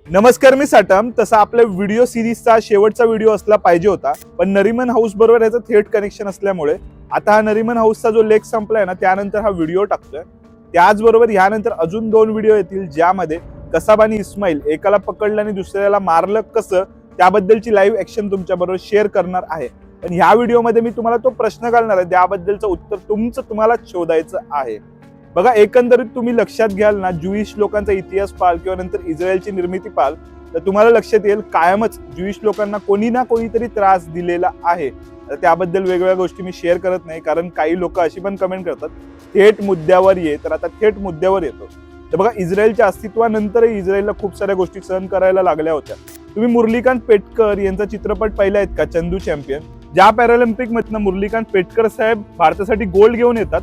नमस्कार, मी साटम. तसा आपल्या व्हिडिओ सिरीजचा शेवटचा व्हिडिओ असला पाहिजे होता, पण नरिमन हाऊस बरोबर याचं थेट कनेक्शन असल्यामुळे आता हा नरिमन हाऊसचा जो लेख संपलाय ना, त्यानंतर हा व्हिडिओ टाकतोय. त्याचबरोबर यानंतर अजून 2 व्हिडिओ येतील, ज्यामध्ये कसाब आणि इस्माईल एकाला पकडलं आणि दुसऱ्याला मारलं कसं, त्याबद्दलची लाईव्ह ऍक्शन तुमच्याबरोबर शेअर करणार आहे. पण ह्या व्हिडिओमध्ये मी तुम्हाला तो प्रश्न घालणार आहे, त्याबद्दलचं उत्तर तुम्हालाच शोधायचं आहे. बघा, एकंदरीत तुम्ही लक्षात घ्याल ना, ज्युईश लोकांचा इतिहास पाहाल किंवा नंतर इस्रायलची निर्मिती पाहाल, तर तुम्हाला लक्षात येईल कायमच ज्युईश लोकांना कोणी ना कोणीतरी त्रास दिलेला आहे. त्याबद्दल वेगवेगळ्या गोष्टी मी शेअर करत नाही, कारण काही लोक अशी पण कमेंट करतात थेट मुद्द्यावर ये. तर आता थेट मुद्द्यावर येतो. तर बघा, इस्रायलच्या अस्तित्वानंतरही इस्रायलला खूप साऱ्या गोष्टी सहन करायला लागल्या होत्या. तुम्ही मुरलीकांत पेटकर यांचा चित्रपट पाहिला आहेत का, चंदू चॅम्पियन? ज्या पॅरालिम्पिक मधनं मुरलीकांत पेटकर साहेब भारतासाठी गोल्ड घेऊन येतात,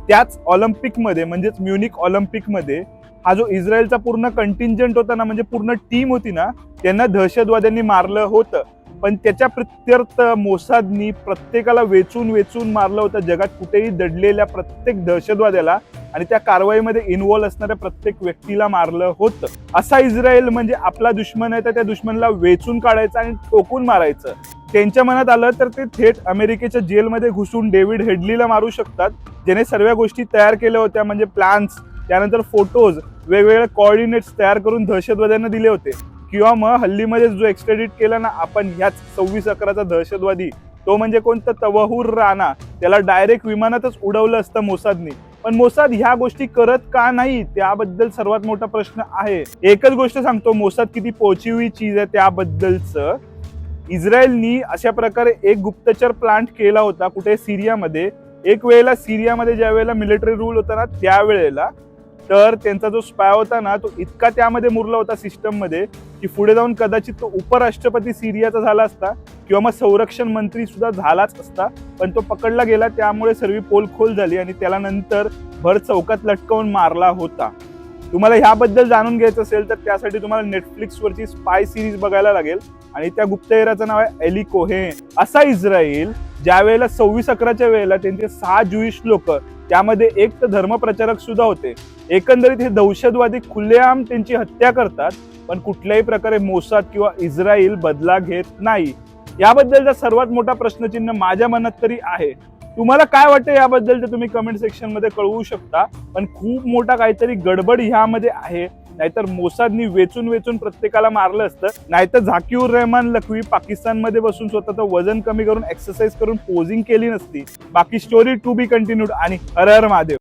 त्याच ऑलिम्पिकमध्ये म्हणजेच म्युनिक ऑलिम्पिकमध्ये हा जो इस्रायलचा पूर्ण कंटिंजंट होता ना, म्हणजे पूर्ण टीम होती ना, त्यांना दहशतवाद्यांनी मारलं होतं. पण त्याच्या प्रत्यर्थ मोसादनी प्रत्येकाला वेचून वेचून मारलं होतं. जगात कुठेही दडलेल्या प्रत्येक दहशतवाद्याला आणि त्या कारवाईमध्ये इन्व्हॉल्व असणाऱ्या प्रत्येक व्यक्तीला मारलं होतं. असा इस्रायल म्हणजे आपला दुश्मन आहे, तर त्या दुश्मनला वेचून काढायचं आणि ठोकून मारायचं. त्यांच्या मनात आलं तर ते थेट अमेरिकेच्या जेलमध्ये घुसून डेव्हिड हेडलीला मारू शकतात, ज्याने सर्व गोष्टी तयार केल्या होत्या, म्हणजे प्लॅन्स, त्यानंतर फोटोज, वेगवेगळे कोऑर्डिनेट्स तयार करून दहशतवाद्यांना दिले होते. किंवा मग हल्लीमध्ये जो एक्स्ट्रॅडिट केला ना आपण, ह्याच 26/11चा दहशतवादी, तो म्हणजे कोणता, तवहूर राणा, त्याला डायरेक्ट विमानातच उडवलं असतं मोसादनी. पण मोसाद ह्या गोष्टी करत का नाही, त्याबद्दल सर्वात मोठा प्रश्न आहे. एकच गोष्ट सांगतो, मोसाद किती पोची हुई चीज आहे त्याबद्दलचं. इस्रायलनी अशा प्रकारे एक गुप्तचर प्लांट केला होता कुठे, सिरियामध्ये. एक वेळेला सिरियामध्ये ज्या वेळेला मिलिटरी रूल होता ना, त्यावेळेला तर त्यांचा जो स्पाय होता ना, तो इतका त्यामध्ये मुरला होता सिस्टम मध्ये, की पुढे जाऊन कदाचित तो उपराष्ट्रपती सिरियाचा झाला असता किंवा मग संरक्षण मंत्री सुद्धा झालाच असता. पण तो पकडला गेला, त्यामुळे सर्व पोलखोल झाली आणि त्याला नंतर भर चौकात लटकवून मारला होता. तुम्हाला ह्याबद्दल जाणून घ्यायचं असेल तर त्यासाठी तुम्हाला नेटफ्लिक्सवरची स्पाय सिरीज बघायला लागेल, आणि त्या गुप्तहेराचं नाव आहे एली कोहेन. असा इस्रायल ज्या वेळेला 26/11च्या वेळेला त्यांचे 6 ज्युईश लोक, त्यामध्ये एक तर धर्मप्रचारक सुद्धा होते, एकंदरीत हे दहशतवादी खुलेआम त्यांची हत्या करतात, पण कुठल्याही प्रकारे मोसाद किंवा इस्रायल बदला घेत नाही. याबद्दलचा सर्वात मोठा प्रश्नचिन्ह माझ्या मनात तरी आहे. तुम्हाला काय वाटतं याबद्दल ते तुम्ही कमेंट सेक्शन मध्ये कळवू शकता. पण खूप मोठा काहीतरी गडबड ह्यामध्ये आहे. नाहीतर मोसादनी वेचून वेचून प्रत्येकाला मारलं असतं, नाहीतर झाकीउर रहमान लखवी पाकिस्तानमध्ये बसून स्वतःचं वजन कमी करून एक्सरसाइज करून पोजिंग केली नसती. बाकी स्टोरी टू बी कंटिन्यूड. आणि हर हर महादेव.